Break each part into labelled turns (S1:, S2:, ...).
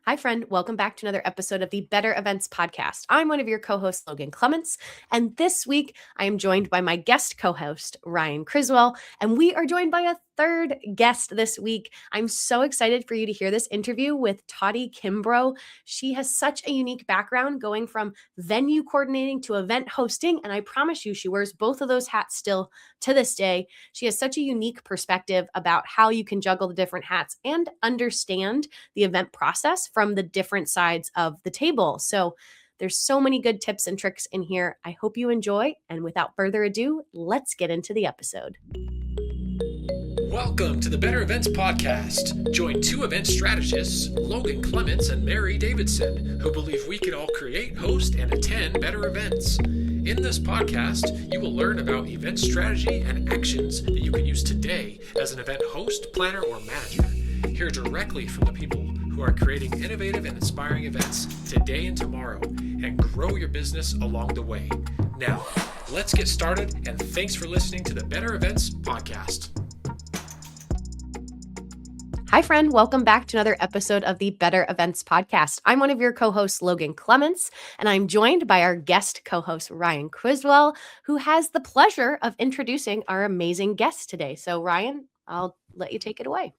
S1: Hi, friend. Welcome back to another episode of the Better Events Podcast. I'm one of your co-hosts, Logan Clements, and this week I am joined by my guest co-host, Ryan Criswell, and we are joined by a third guest this week. I'm so excited for you to hear this interview with Tauti Kimbrough. She has such a unique background going from venue coordinating to event hosting, and I promise you she wears both of those hats still to this day. She has such a unique perspective about how you can juggle the different hats and understand the event process from the different sides of the table. So there's so many good tips and tricks in here. I hope you enjoy. And without further ado, let's get into the episode.
S2: Welcome to the Better Events Podcast. Join two event strategists, Logan Clements and Mary Davidson, who believe we can all create, host, and attend better events. In this podcast, you will learn about event strategy and actions that you can use today as an event host, planner, or manager. Hear directly from the people who are creating innovative and inspiring events today and tomorrow, and grow your business along the way. Now, let's get started, and thanks for listening to the Better Events Podcast.
S1: Hi, friend. Welcome back to another episode of the Better Events Podcast. I'm one of your co-hosts, Logan Clements, and I'm joined by our guest co-host, Ryan Criswell, who has the pleasure of introducing our amazing guest today. So, Ryan, I'll let you take it away.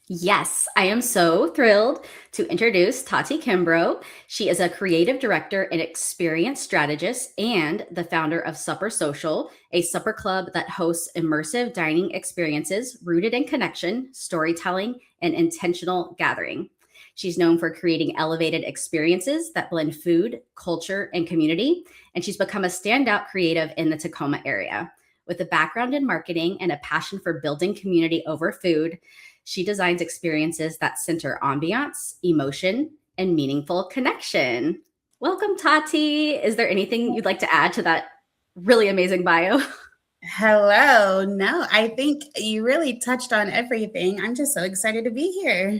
S3: Yes, I am so thrilled to introduce Tauti Kimbrough. She is a creative director and experience strategist and the founder of Supper Social, a supper club that hosts immersive dining experiences rooted in connection, storytelling, and intentional gathering. She's known for creating elevated experiences that blend food, culture, and community, and she's become a standout creative in the Tacoma area. With a background in marketing and a passion for building community over food, she designs experiences that center ambiance, emotion, and meaningful connection. Welcome, Tauti. Is there anything you'd like to add to that really amazing bio?
S4: Hello. No, I think you really touched on everything. I'm just so excited to be here.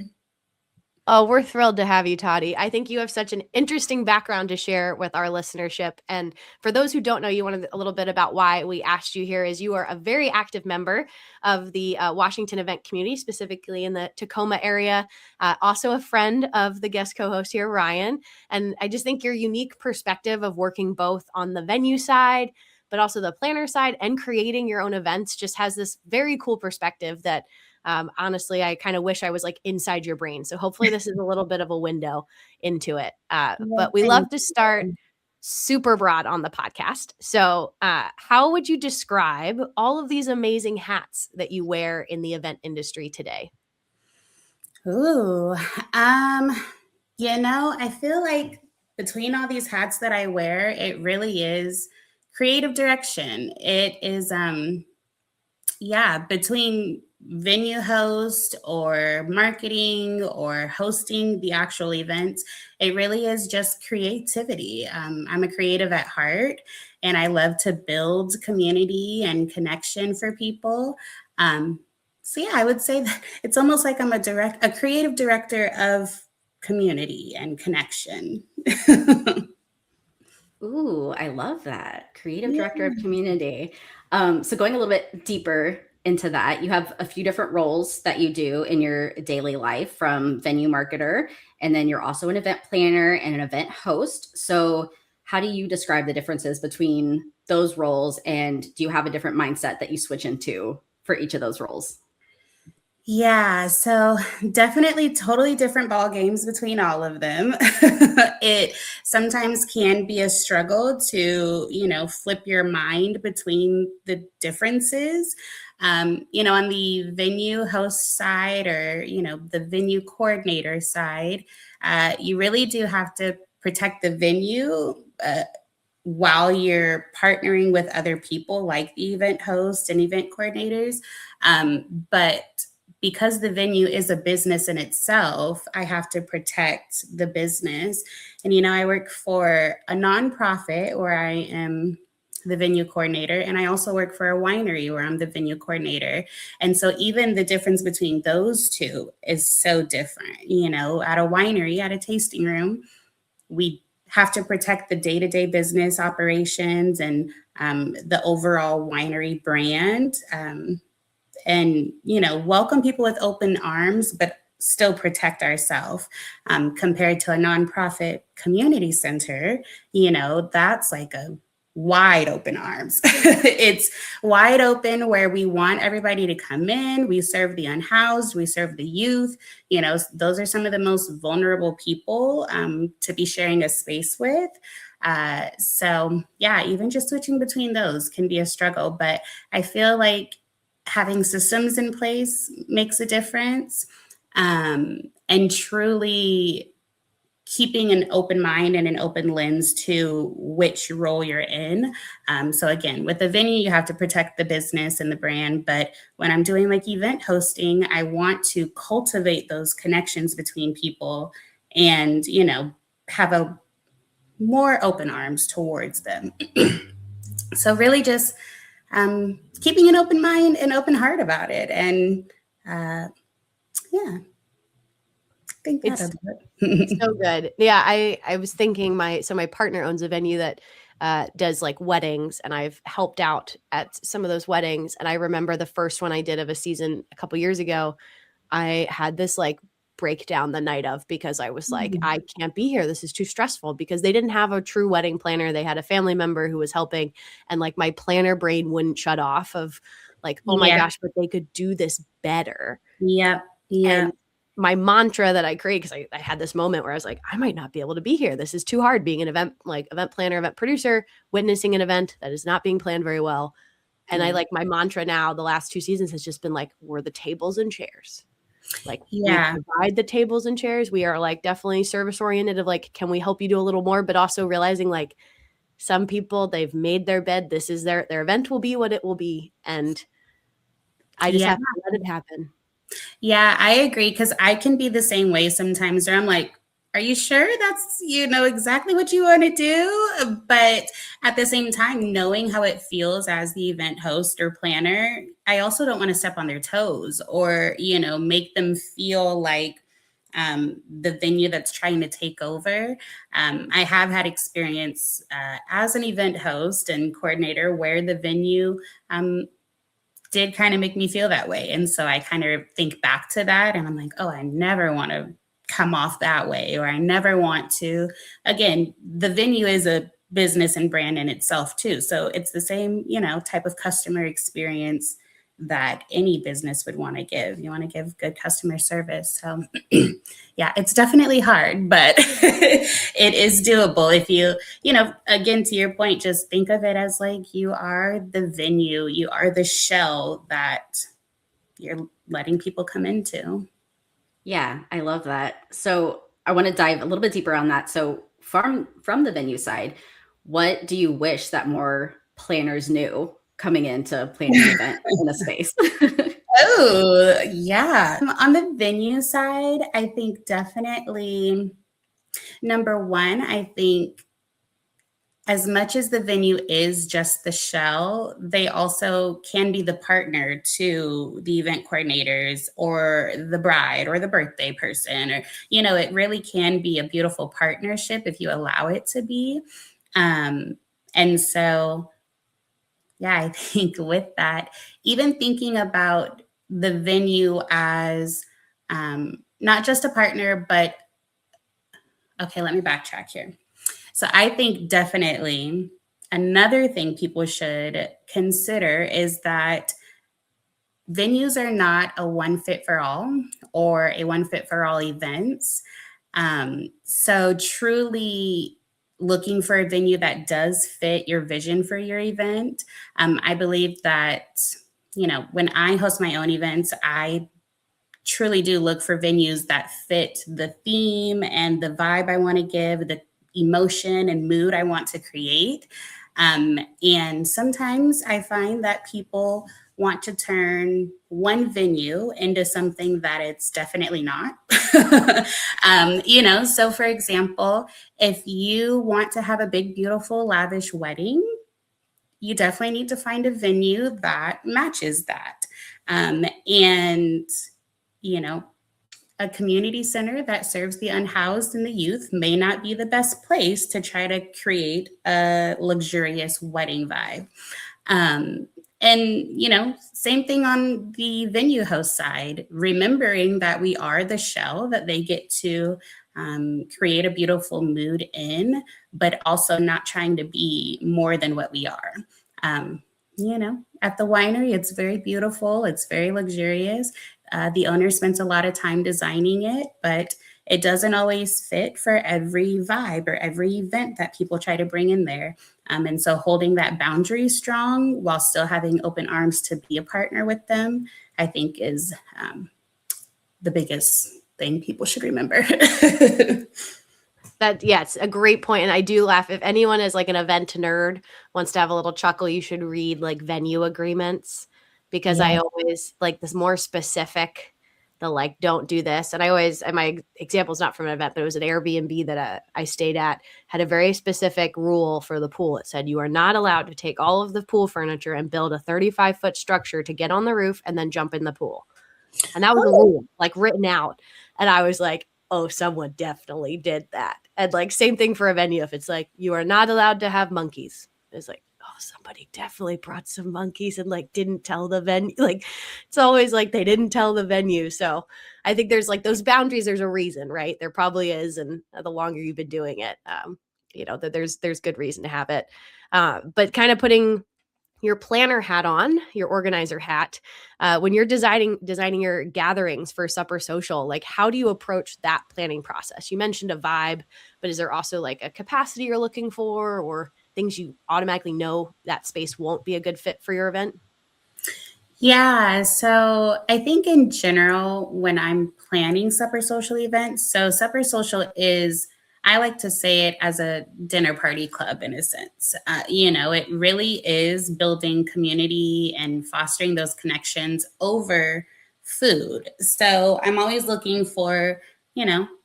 S1: Oh, we're thrilled to have you, Tauti. I think you have such an interesting background to share with our listenership. And for those who don't know you, a little bit about why we asked you here is you are a very active member of the Washington event community, specifically in the Tacoma area. Also a friend of the guest co-host here, Ryan. And I just think your unique perspective of working both on the venue side, but also the planner side and creating your own events just has this very cool perspective that honestly, I kind of wish I was like inside your brain. So hopefully this is a little bit of a window into it. But we love to start super broad on the podcast. So how would you describe all of these amazing hats that you wear in the event industry today?
S4: Ooh, I feel like between all these hats that I wear, it really is creative direction. It is, between venue host or marketing or hosting the actual events, it really is just creativity. I'm a creative at heart, and I love to build community and connection for people. I would say that it's almost like I'm a creative director of community and connection.
S3: Ooh, I love that. Creative director of community. So going a little bit deeper into that, you have a few different roles that you do in your daily life, from venue marketer, and then you're also an event planner and an event host. So how do you describe the differences between those roles, and do you have a different mindset that you switch into for each of those roles?
S4: Yeah, so definitely totally different ball games between all of them. It sometimes can be a struggle to, flip your mind between the differences. On the venue host side or, the venue coordinator side, you really do have to protect the venue while you're partnering with other people like the event host and event coordinators. But because the venue is a business in itself, I have to protect the business. And, I work for a nonprofit where I am the venue coordinator, and I also work for a winery where I'm the venue coordinator. And so even the difference between those two is so different. At a winery, at a tasting room, we have to protect the day-to-day business operations and the overall winery brand. And welcome people with open arms, but still protect ourselves. Compared to a nonprofit community center, that's like a wide open arms. It's wide open where we want everybody to come in. We serve the unhoused, we serve the youth. Those are some of the most vulnerable people to be sharing a space with. So yeah, even just switching between those can be a struggle, but I feel like having systems in place makes a difference. And truly keeping an open mind and an open lens to which role you're in. So again, with the venue, you have to protect the business and the brand. But when I'm doing like event hosting, I want to cultivate those connections between people and, have a more open arms towards them. So really just keeping an open mind and open heart about it. And yeah. Think
S1: It's
S4: that'll do it.
S1: so good. Yeah, I was thinking my partner owns a venue that does like weddings, and I've helped out at some of those weddings. And I remember the first one I did of a season a couple years ago, I had this like breakdown the night of, because I was like, I can't be here. This is too stressful, because they didn't have a true wedding planner. They had a family member who was helping, and like my planner brain wouldn't shut off of like, oh my gosh, but they could do this better.
S4: Yep.
S1: And my mantra that I create, because I had this moment where I was like, I might not be able to be here. This is too hard, being an event planner, event producer, witnessing an event that is not being planned very well. And I like, my mantra now, the last 2 seasons has just been like, we're the tables and chairs. Like, we provide the tables and chairs. We are like definitely service oriented of like, can we help you do a little more? But also realizing like some people, they've made their bed. This is their event will be what it will be. And I just have to let it happen.
S4: Yeah, I agree, because I can be the same way sometimes where I'm like, are you sure that's, exactly what you want to do? But at the same time, knowing how it feels as the event host or planner, I also don't want to step on their toes or, make them feel like the venue that's trying to take over. I have had experience as an event host and coordinator where the venue did kind of make me feel that way. And so I kind of think back to that and I'm like, oh, I never want to come off that way, or I never want to. Again, the venue is a business and brand in itself too. So it's the same, type of customer experience that any business would want to give. You want to give good customer service. So yeah, it's definitely hard, but it is doable if you, again, to your point, just think of it as like you are the venue, you are the shell that you're letting people come into.
S3: Yeah, I love that. So I want to dive a little bit deeper on that. So from the venue side, what do you wish that more planners knew coming into planning an event in a space?
S4: Oh, yeah. On the venue side, I think definitely number one, I think as much as the venue is just the shell, they also can be the partner to the event coordinators or the bride or the birthday person, or, it really can be a beautiful partnership if you allow it to be. And so, yeah, I think with that, even thinking about the venue as not just a partner, but okay, let me backtrack here. So I think definitely another thing people should consider is that venues are not a one fit for all or a one fit for all events. So truly looking for a venue that does fit your vision for your event. I believe that, when I host my own events, I truly do look for venues that fit the theme and the vibe I want to give, the emotion and mood I want to create. And sometimes I find that people want to turn one venue into something that it's definitely not. So for example, if you want to have a big, beautiful, lavish wedding, you definitely need to find a venue that matches that. And a community center that serves the unhoused and the youth may not be the best place to try to create a luxurious wedding vibe. And, same thing on the venue host side, remembering that we are the shell that they get to create a beautiful mood in, but also not trying to be more than what we are. At the winery, it's very beautiful. It's very luxurious. The owner spends a lot of time designing it, but it doesn't always fit for every vibe or every event that people try to bring in there. And so holding that boundary strong while still having open arms to be a partner with them, I think is the biggest thing people should remember.
S1: It's a great point. And I do laugh. If anyone is like an event nerd, wants to have a little chuckle, you should read like venue agreements, because I always like this more specific, the like, don't do this. And my example is not from an event, but it was an Airbnb that I stayed at, had a very specific rule for the pool. It said, you are not allowed to take all of the pool furniture and build a 35-foot structure to get on the roof and then jump in the pool. And that was a rule, like written out. And I was like, oh, someone definitely did that. And like, same thing for a venue. If it's like, you are not allowed to have monkeys. It's like, oh, somebody definitely brought some monkeys and like didn't tell the venue. Like, it's always like they didn't tell the venue. So I think there's like those boundaries. There's a reason, right? There probably is. And the longer you've been doing it, that there's good reason to have it. But kind of putting your planner hat on, your organizer hat, when you're designing your gatherings for Supper Social, like how do you approach that planning process? You mentioned a vibe, but is there also like a capacity you're looking for, or things you automatically know that space won't be a good fit for your event?
S4: Yeah, so I think in general, when I'm planning Supper Social events, so Supper Social is, I like to say it as a dinner party club in a sense. It really is building community and fostering those connections over food. So I'm always looking for,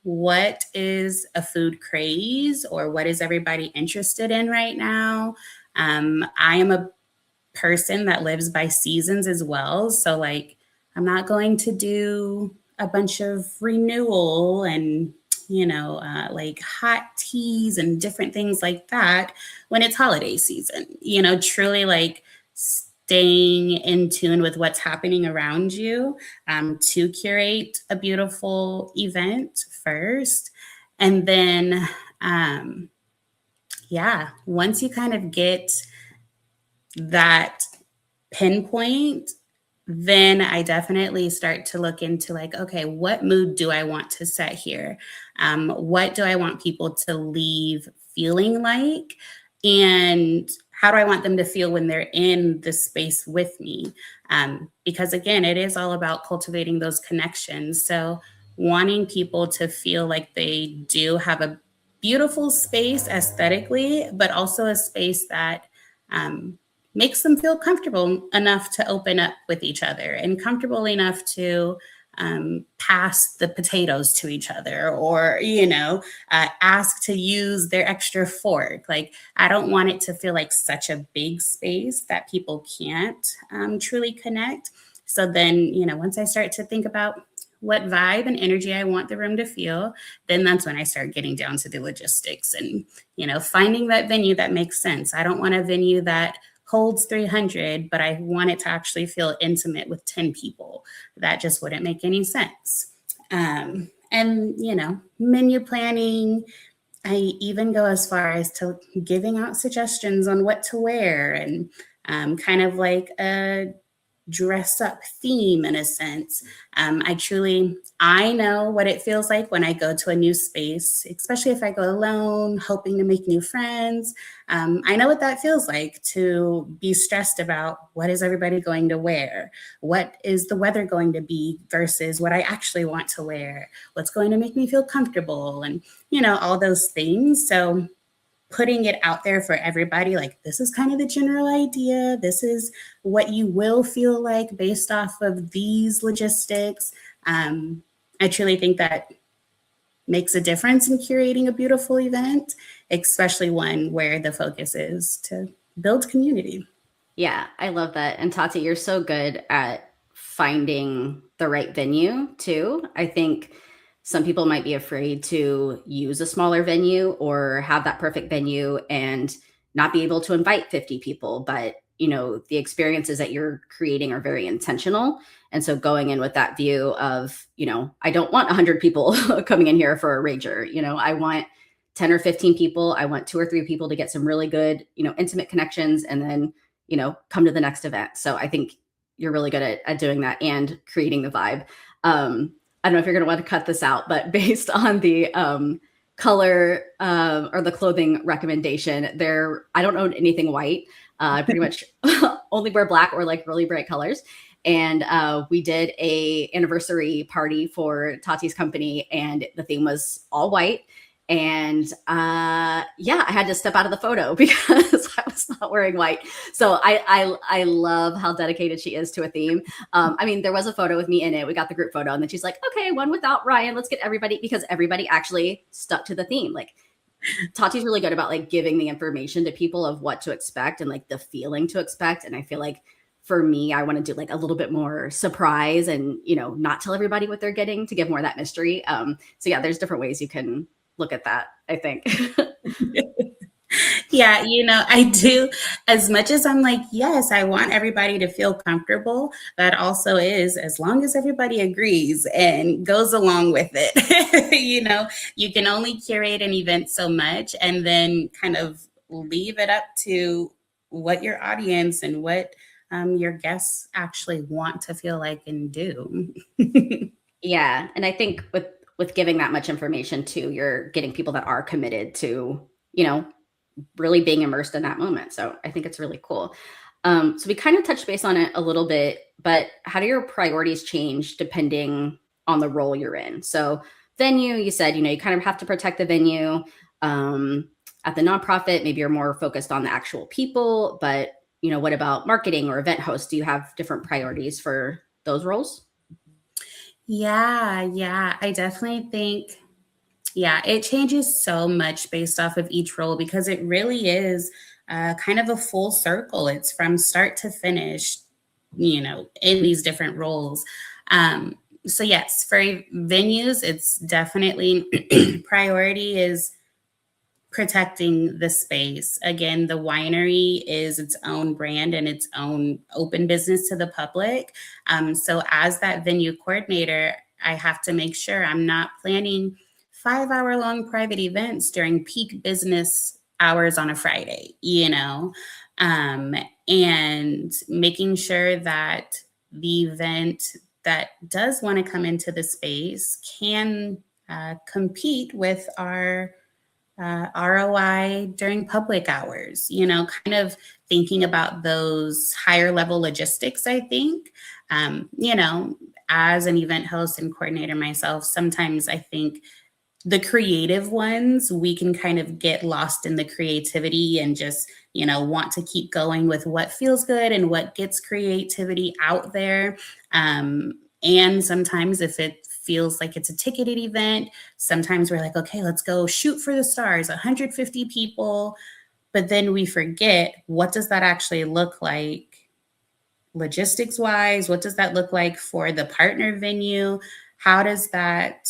S4: what is a food craze, or what is everybody interested in right now? I am a person that lives by seasons as well. So like, I'm not going to do a bunch of renewal and, like hot teas and different things like that when it's holiday season, truly like staying in tune with what's happening around you, to curate a beautiful event first. And then, once you kind of get that pinpoint, then I definitely start to look into like, okay, what mood do I want to set here? What do I want people to leave feeling like? And how do I want them to feel when they're in the space with me? Because again, it is all about cultivating those connections. So wanting people to feel like they do have a beautiful space aesthetically, but also a space that makes them feel comfortable enough to open up with each other and comfortable enough to pass the potatoes to each other, or, ask to use their extra fork. Like, I don't want it to feel like such a big space that people can't truly connect. So then, once I start to think about what vibe and energy I want the room to feel, then that's when I start getting down to the logistics and, finding that venue that makes sense. I don't want a venue that holds 300, but I want it to actually feel intimate with 10 people. That just wouldn't make any sense. And, menu planning, I even go as far as to giving out suggestions on what to wear, and kind of like a dress up theme in a sense. I know what it feels like when I go to a new space, especially if I go alone, hoping to make new friends. I know what that feels like, to be stressed about what is everybody going to wear? What is the weather going to be versus what I actually want to wear? What's going to make me feel comfortable? And, all those things. So putting it out there for everybody, like, this is kind of the general idea. This is what you will feel like based off of these logistics. I truly think that makes a difference in curating a beautiful event, especially one where the focus is to build community.
S3: Yeah, I love that. And Tati, you're so good at finding the right venue too. I think some people might be afraid to use a smaller venue or have that perfect venue and not be able to invite 50 people. But, the experiences that you're creating are very intentional. And so going in with that view of, I don't want 100 people coming in here for a rager. I want 10 or 15 people. I want 2 or 3 people to get some really good, intimate connections, and then, come to the next event. So I think you're really good at doing that and creating the vibe. I don't know if you're going to want to cut this out, but based on the color or the clothing recommendation there, I don't own anything white. I pretty much only wear black or like really bright colors. And we did a anniversary party for Tauti's company, and the theme was all white. And I had to step out of the photo because I was not wearing white. So I love how dedicated she is to a theme. There was a photo with me in it. We got the group photo, and then she's like, okay, one without Ryan. Let's get everybody, because everybody actually stuck to the theme. Like, Tauti's really good about like giving the information to people of what to expect and like the feeling to expect. And I feel like for me, I want to do like a little bit more surprise and, not tell everybody what they're getting, to give more of that mystery. So yeah, there's different ways you can look at that, I think.
S4: Yeah, I do. As much as I'm like, yes, I want everybody to feel comfortable, that also is, as long as everybody agrees and goes along with it. You can only curate an event so much, and then kind of leave it up to what your audience and what your guests actually want to feel like and do.
S3: Yeah. And I think with giving that much information too, you're getting people that are committed to, really being immersed in that moment. So I think it's really cool. So we kind of touched base on it a little bit, but how do your priorities change depending on the role you're in? So venue, you said, you kind of have to protect the venue. At the nonprofit, maybe you're more focused on the actual people, but what about marketing or event host? Do you have different priorities for those roles?
S4: Yeah. I definitely think, it changes so much based off of each role, because it really is kind of a full circle. It's from start to finish, in these different roles. So yes, for venues, it's definitely priority is protecting the space. Again, the winery is its own brand and its own open business to the public. So as that venue coordinator, I have to make sure I'm not planning 5-hour-long private events during peak business hours on a Friday, and making sure that the event that does want to come into the space can compete with our ROI during public hours, kind of thinking about those higher level logistics, I think. As an event host and coordinator myself, sometimes I think the creative ones, we can kind of get lost in the creativity and just, want to keep going with what feels good and what gets creativity out there. And sometimes if it feels like it's a ticketed event, sometimes we're like, okay, let's go shoot for the stars, 150 people. But then we forget, what does that actually look like logistics wise? What does that look like for the partner venue? How does that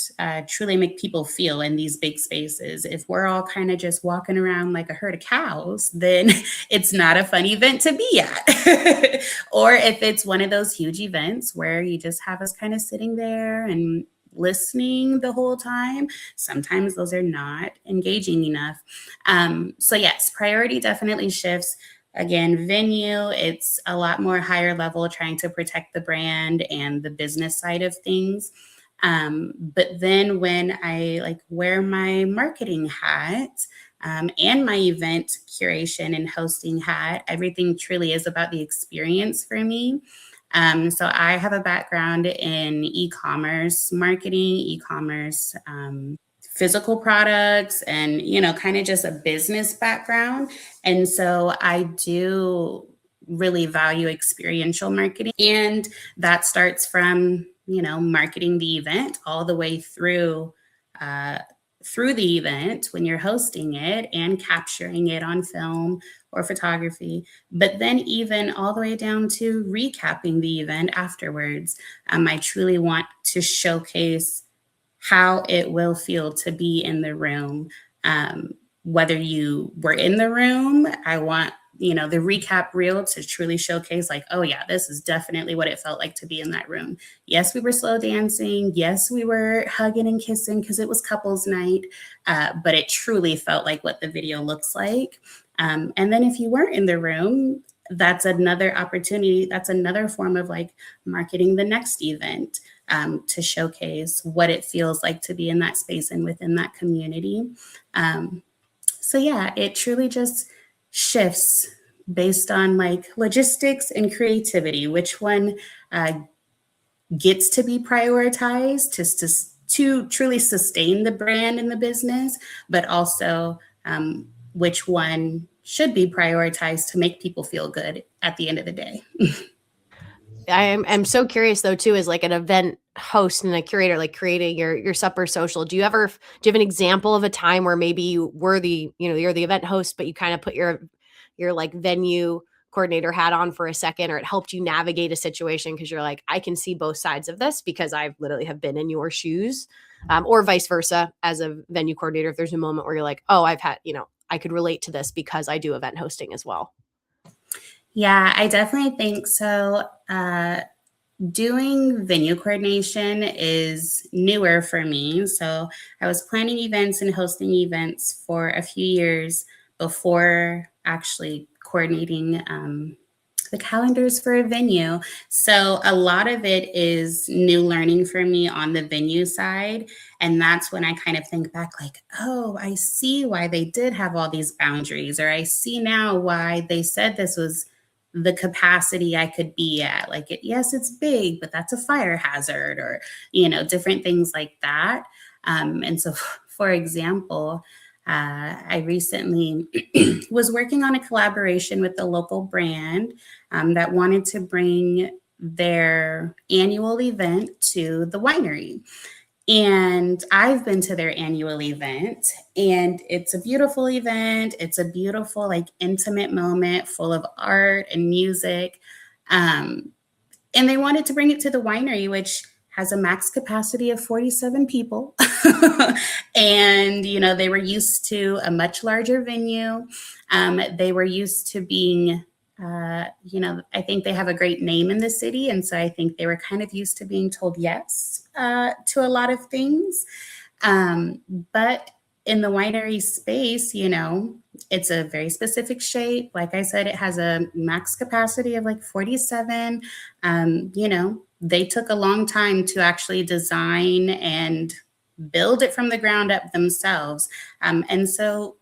S4: truly make people feel in these big spaces? If we're all kind of just walking around like a herd of cows, then it's not a fun event to be at. Or if it's one of those huge events where you just have us kind of sitting there and listening the whole time, sometimes those are not engaging enough. So yes, priority definitely shifts. Again, venue, it's a lot more higher level, trying to protect the brand and the business side of things. But then when I wear my marketing hat and my event curation and hosting hat, everything truly is about the experience for me. So I have a background in e-commerce marketing, e-commerce, physical products, and, kind of just a business background. And so I do really value experiential marketing. And that starts from, marketing the event all the way through the event when you're hosting it and capturing it on film or photography, but then even all the way down to recapping the event afterwards. I truly want to showcase how it will feel to be in the room. Whether you were in the room, I want, the recap reel to truly showcase like, oh yeah, this is definitely what it felt like to be in that room. Yes, we were slow dancing. Yes, we were hugging and kissing because it was couples night. But it truly felt like what the video looks like. And then if you weren't in the room, that's another opportunity. That's another form of like marketing the next event, to showcase what it feels like to be in that space and within that community. So yeah, it truly just shifts based on like logistics and creativity, which one gets to be prioritized to truly sustain the brand and the business, but also which one should be prioritized to make people feel good at the end of the day.
S1: I'm so curious though too, as like an event host and a curator, like creating your supper social. Do you have an example of a time where maybe you're the event host, but you kind of put your like venue coordinator hat on for a second, or it helped you navigate a situation because you're like, I can see both sides of this because I've literally have been in your shoes, or vice versa as a venue coordinator. If there's a moment where you're like, oh, I've had, I could relate to this because I do event hosting as well.
S4: Yeah, I definitely think so. Doing venue coordination is newer for me. So I was planning events and hosting events for a few years before actually coordinating the calendars for a venue. So a lot of it is new learning for me on the venue side. And that's when I kind of think back like, oh, I see why they did have all these boundaries, or I see now why they said this was the capacity I could be at. Like, yes, it's big, but that's a fire hazard, or, different things like that. And so, for example, I recently was working on a collaboration with a local brand that wanted to bring their annual event to the winery. And I've been to their annual event, and it's a beautiful event. It's a beautiful, like, intimate moment full of art and music. And they wanted to bring it to the winery, which has a max capacity of 47 people. And, they were used to a much larger venue. They were used to being I think they have a great name in the city. And so I think they were kind of used to being told yes to a lot of things. But in the winery space, it's a very specific shape. Like I said, it has a max capacity of like 47. They took a long time to actually design and build it from the ground up themselves. And so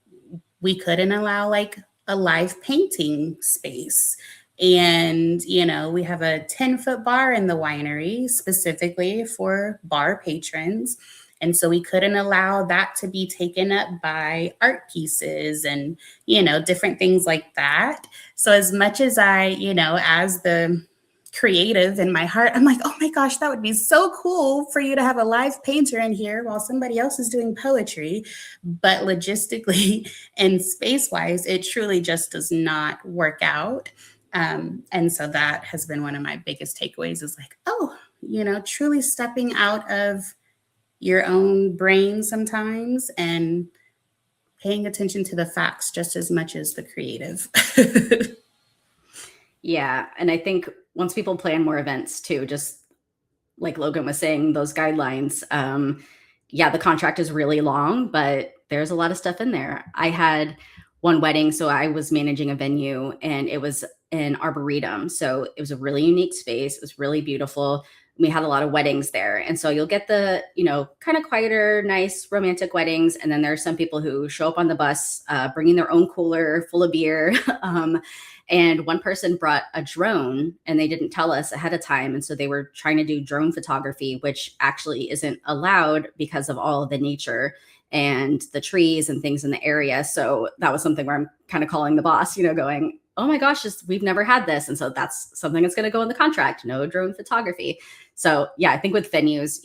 S4: we couldn't allow like a live painting space. And, we have a 10-foot bar in the winery specifically for bar patrons. And so we couldn't allow that to be taken up by art pieces and, different things like that. So as much as I, as the creative in my heart, I'm like, oh my gosh, that would be so cool for you to have a live painter in here while somebody else is doing poetry. But logistically and space-wise, it truly just does not work out. And so that has been one of my biggest takeaways is like, oh, truly stepping out of your own brain sometimes and paying attention to the facts just as much as the creative.
S3: Yeah. And I think once people plan more events too, just like Logan was saying, those guidelines, the contract is really long, but there's a lot of stuff in there. I had one wedding, so I was managing a venue, and it was an arboretum. So it was a really unique space. It was really beautiful. We had a lot of weddings there. And so you'll get the, kind of quieter, nice, romantic weddings. And then there's some people who show up on the bus, bringing their own cooler full of beer. And one person brought a drone, and they didn't tell us ahead of time. And so they were trying to do drone photography, which actually isn't allowed because of all of the nature and the trees and things in the area. So that was something where I'm kind of calling the boss, going, oh my gosh, we've never had this. And so that's something that's going to go in the contract, no drone photography. So yeah, I think with venues,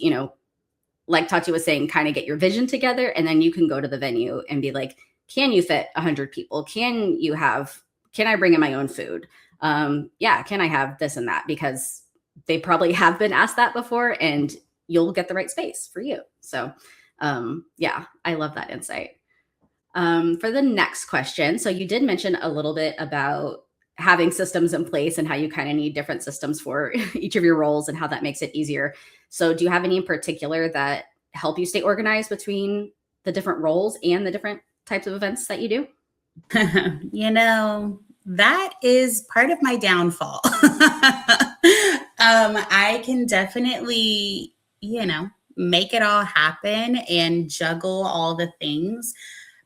S3: like Tauti was saying, kind of get your vision together, and then you can go to the venue and be like, can you fit 100 people? Can I bring in my own food? Can I have this and that? Because they probably have been asked that before, and you'll get the right space for you. So I love that insight. For the next question, so you did mention a little bit about having systems in place and how you kind of need different systems for each of your roles and how that makes it easier. So do you have any in particular that help you stay organized between the different roles and the different types of events that you do?
S4: That is part of my downfall. I can definitely, make it all happen and juggle all the things.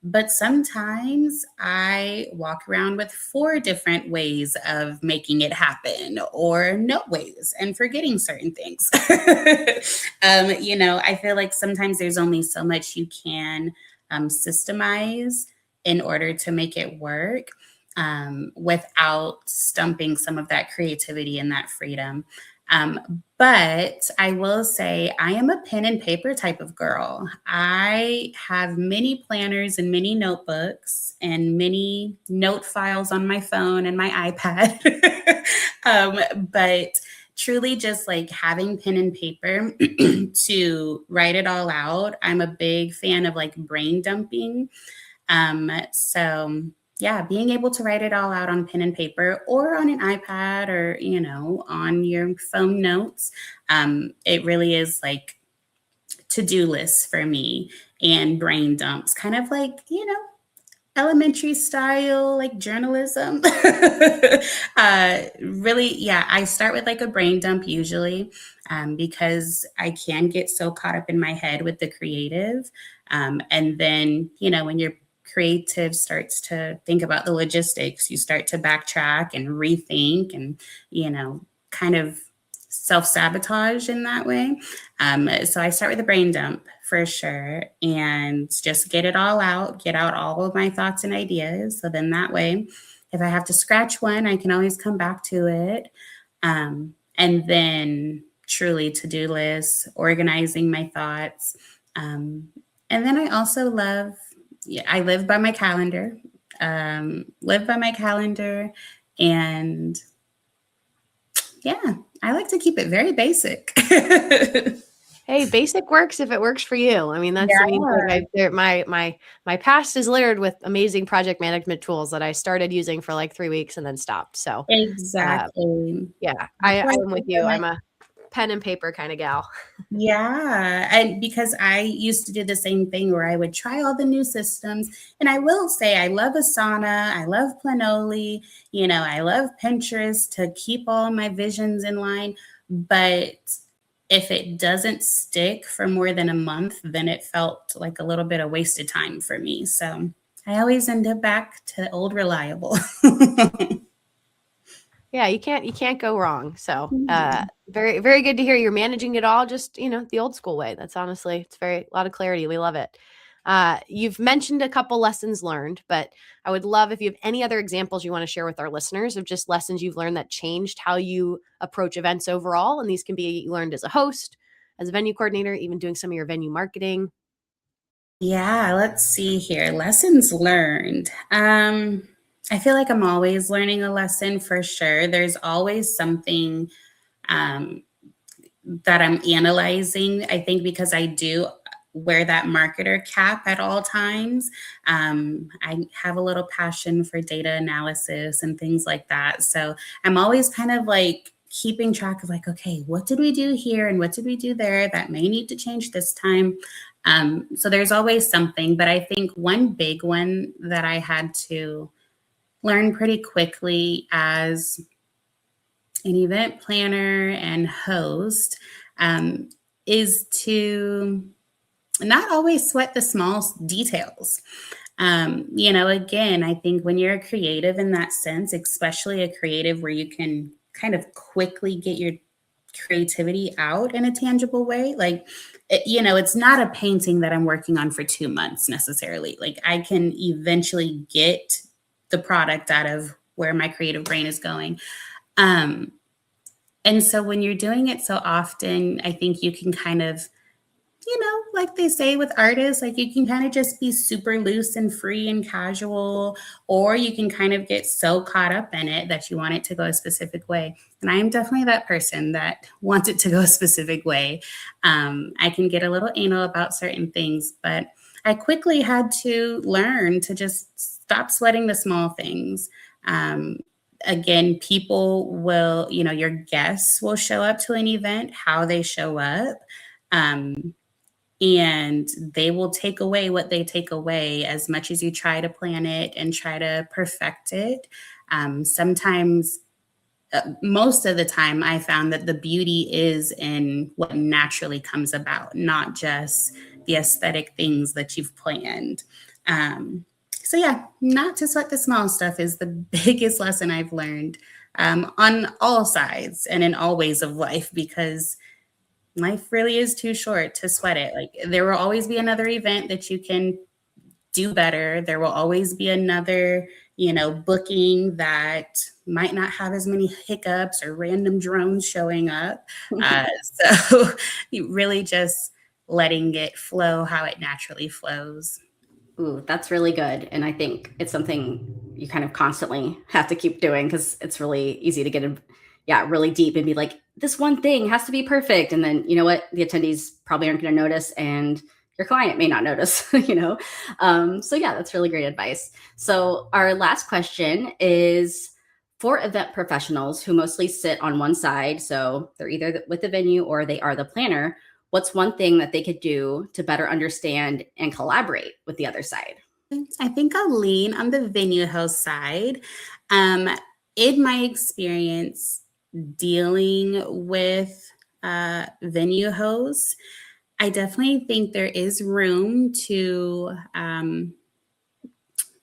S4: But sometimes I walk around with 4 different ways of making it happen or no ways and forgetting certain things. I feel like sometimes there's only so much you can systemize in order to make it work without stumping some of that creativity and that freedom. But I will say I am a pen and paper type of girl. I have many planners and many notebooks and many note files on my phone and my iPad. But truly just like having pen and paper to write it all out. I'm a big fan of like brain dumping. So yeah, being able to write it all out on pen and paper or on an iPad or, on your phone notes. It really is like to-do lists for me and brain dumps, kind of like, elementary style, like journalism. Really, yeah, I start with like a brain dump usually because I can get so caught up in my head with the creative. And then, when you're creative starts to think about the logistics, you start to backtrack and rethink and, kind of self-sabotage in that way. So I start with a brain dump for sure and just get it all out, get out all of my thoughts and ideas. So then that way, if I have to scratch one, I can always come back to it. And then truly to-do lists, organizing my thoughts. And then I also I live by my calendar, and yeah, I like to keep it very basic.
S1: Hey, basic works if it works for you. I mean, that's
S4: Yeah.
S1: my past is littered with amazing project management tools that I started using for like 3 weeks and then stopped. So, uh,
S4: Exactly.
S1: yeah,
S4: That's why
S1: I'm
S4: I
S1: with
S4: feel
S1: you.
S4: like
S1: I'm a pen and paper kind of gal.
S4: yeah, and because I used to do the same thing where I would try all the new systems, and I will say I love Asana, I love Planoly, I love Pinterest to keep all my visions in line, but if it doesn't stick for more than a month, then it felt like a little bit of wasted time for me. So I always end up back to old reliable.
S1: Yeah, you can't go wrong. So, very, very good to hear you're managing it all just, the old school way. That's honestly, it's a lot of clarity. We love it. You've mentioned a couple lessons learned, but I would love if you have any other examples you want to share with our listeners of just lessons you've learned that changed how you approach events overall. And these can be learned as a host, as a venue coordinator, even doing some of your venue marketing.
S4: Yeah, let's see here. Lessons learned. I feel like I'm always learning a lesson for sure. There's always something um, that I'm analyzing. I think because I do wear that marketer cap at all times. I have a little passion for data analysis and things like that. So I'm always kind of like keeping track of like, okay, what did we do here and what did we do there that may need to change this time? So there's always something, but I think one big one that I had to learn pretty quickly as an event planner and host is to not always sweat the small details. Again, I think when you're a creative in that sense, especially a creative where you can kind of quickly get your creativity out in a tangible way, like, it's not a painting that I'm working on for 2 months necessarily. Like, I can eventually get the product out of where my creative brain is going. And so when you're doing it so often, I think you can kind of, like they say with artists, like you can kind of just be super loose and free and casual, or you can kind of get so caught up in it that you want it to go a specific way. And I am definitely that person that wants it to go a specific way. I can get a little anal about certain things, but I quickly had to learn to just stop sweating the small things. Um, Again, people will, your guests will show up to an event, how they show up. Um, and they will take away what they take away as much as you try to plan it and try to perfect it. Sometimes, most of the time, I found that the beauty is in what naturally comes about, not just the aesthetic things that you've planned. So, yeah, not to sweat the small stuff is the biggest lesson I've learned, on all sides and in all ways of life, because life really is too short to sweat it. Like, there will always be another event that you can do better. There will always be another, booking that might not have as many hiccups or random drones showing up. So you really just letting it flow how it naturally flows.
S3: Ooh, that's really good. And I think it's something you kind of constantly have to keep doing because it's really easy to get in, yeah, really deep and be like, this one thing has to be perfect. And then, you know what? The attendees probably aren't going to notice and your client may not notice, you know? So yeah, that's really great advice. So our last question is for event professionals who mostly sit on one side. So they're either with the venue or they are the planner. What's one thing that they could do to better understand and collaborate with the other side?
S4: I think I'll lean on the venue host side. Um, in my experience dealing with venue hosts, I definitely think there is room to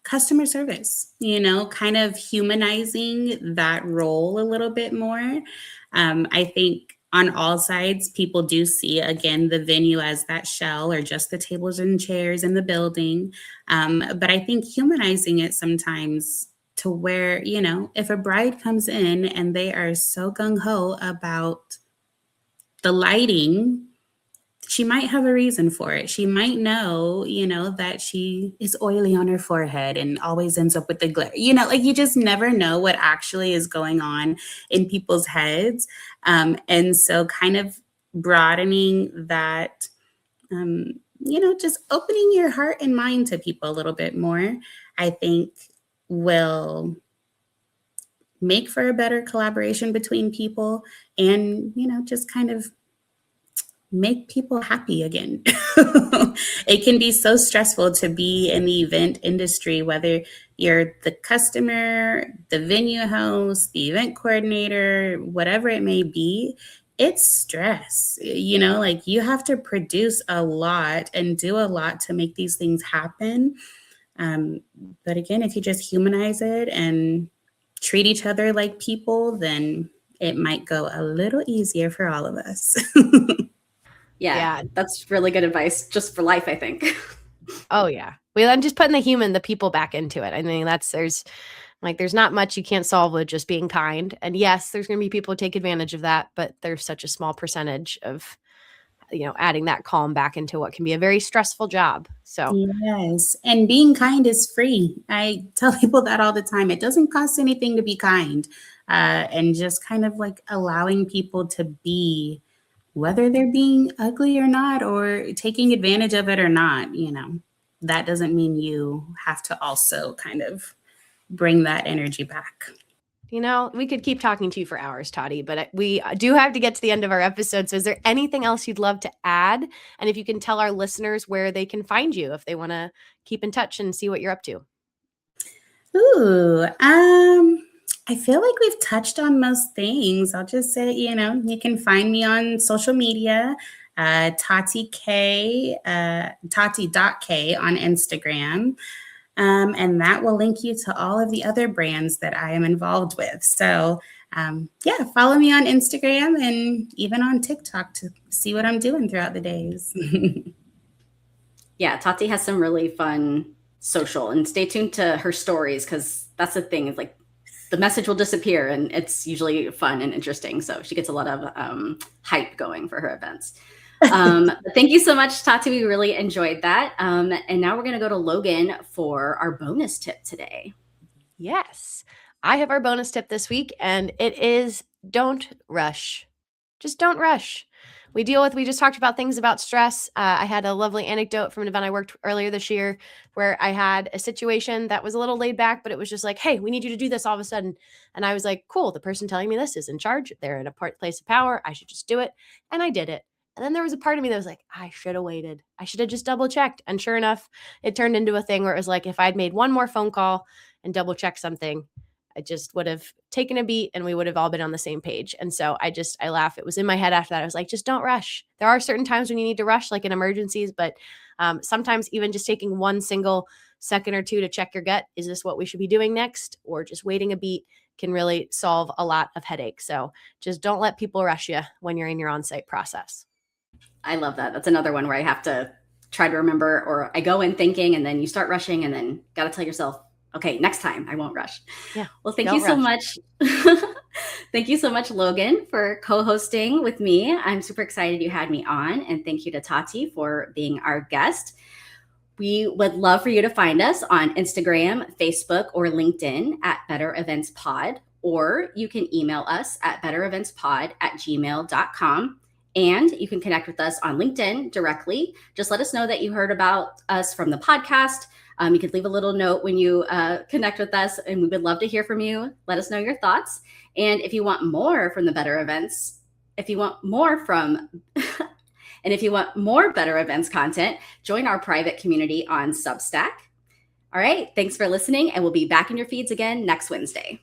S4: customer service, kind of humanizing that role a little bit more. I think on all sides, people do see, again, the venue as that shell or just the tables and chairs in the building. But I think humanizing it sometimes to where, if a bride comes in and they are so gung ho about the lighting, she might have a reason for it. She might know, that she is oily on her forehead and always ends up with the glare. Like, you just never know what actually is going on in people's heads. And so kind of broadening that, just opening your heart and mind to people a little bit more, I think will make for a better collaboration between people and, just kind of make people happy again. It can be so stressful to be in the event industry, whether you're the customer, the venue host, the event coordinator, whatever it may be. It's stress, like you have to produce a lot and do a lot to make these things happen. But again, if you just humanize it and treat each other like people, then it might go a little easier for all of us.
S3: Yeah, that's really good advice just for life, I think.
S1: Oh yeah. Well, I'm just putting the people back into it. I mean, there's not much you can't solve with just being kind. And yes, there's going to be people who take advantage of that, but there's such a small percentage of, adding that calm back into what can be a very stressful job. So
S4: yes. And being kind is free. I tell people that all the time. It doesn't cost anything to be kind. And just kind of like allowing people to be, whether they're being ugly or not, or taking advantage of it or not, that doesn't mean you have to also kind of bring that energy back.
S1: we could keep talking to you for hours, Tauti, but we do have to get to the end of our episode. So is there anything else you'd love to add? And if you can tell our listeners where they can find you if they want to keep in touch and see what you're up to.
S4: Ooh, I feel like we've touched on most things. I'll just say, you can find me on social media, Tauti Tauti.k on Instagram. And that will link you to all of the other brands that I am involved with. So follow me on Instagram and even on TikTok to see what I'm doing throughout the days.
S3: Yeah, Tauti has some really fun social, and stay tuned to her stories because that's the thing, is like the message will disappear and it's usually fun and interesting. So she gets a lot of hype going for her events. But thank you so much, Tauti. We really enjoyed that. And now we're going to go to Logan for our bonus tip today.
S1: Yes, I have our bonus tip this week, and it is don't rush. Just don't rush. we just talked about things about stress. I had a lovely anecdote from an event I worked earlier this year where I had a situation that was a little laid back, but it was just like, hey, we need you to do this all of a sudden. And I was like, cool, the person telling me this is in charge. They're in a place of power. I should just do it. And I did it. And then there was a part of me that was like, I should have waited. I should have just double checked. And sure enough, it turned into a thing where it was like, if I'd made one more phone call and double checked something, I just would have taken a beat and we would have all been on the same page. And so I laugh. It was in my head after that. I was like, just don't rush. There are certain times when you need to rush, like in emergencies, but sometimes even just taking one single second or two to check your gut. Is this what we should be doing next? Or just waiting a beat can really solve a lot of headache. So just don't let people rush you when you're in your on-site process.
S3: I love that. That's another one where I have to try to remember, or I go in thinking and then you start rushing and then got to tell yourself, okay, next time I won't rush.
S1: Yeah.
S3: Well, thank you so much. Thank you so much, Logan, for co-hosting with me. I'm super excited you had me on. And thank you to Tauti for being our guest. We would love for you to find us on Instagram, Facebook, or LinkedIn at Better Events Pod, or you can email us at bettereventspod@gmail.com. And you can connect with us on LinkedIn directly. Just let us know that you heard about us from the podcast. You could leave a little note when you connect with us, and we would love to hear from you. Let us know your thoughts. And if you want more from the Better Events, if you want more Better Events content, join our private community on Substack. All right, thanks for listening, and we'll be back in your feeds again next Wednesday.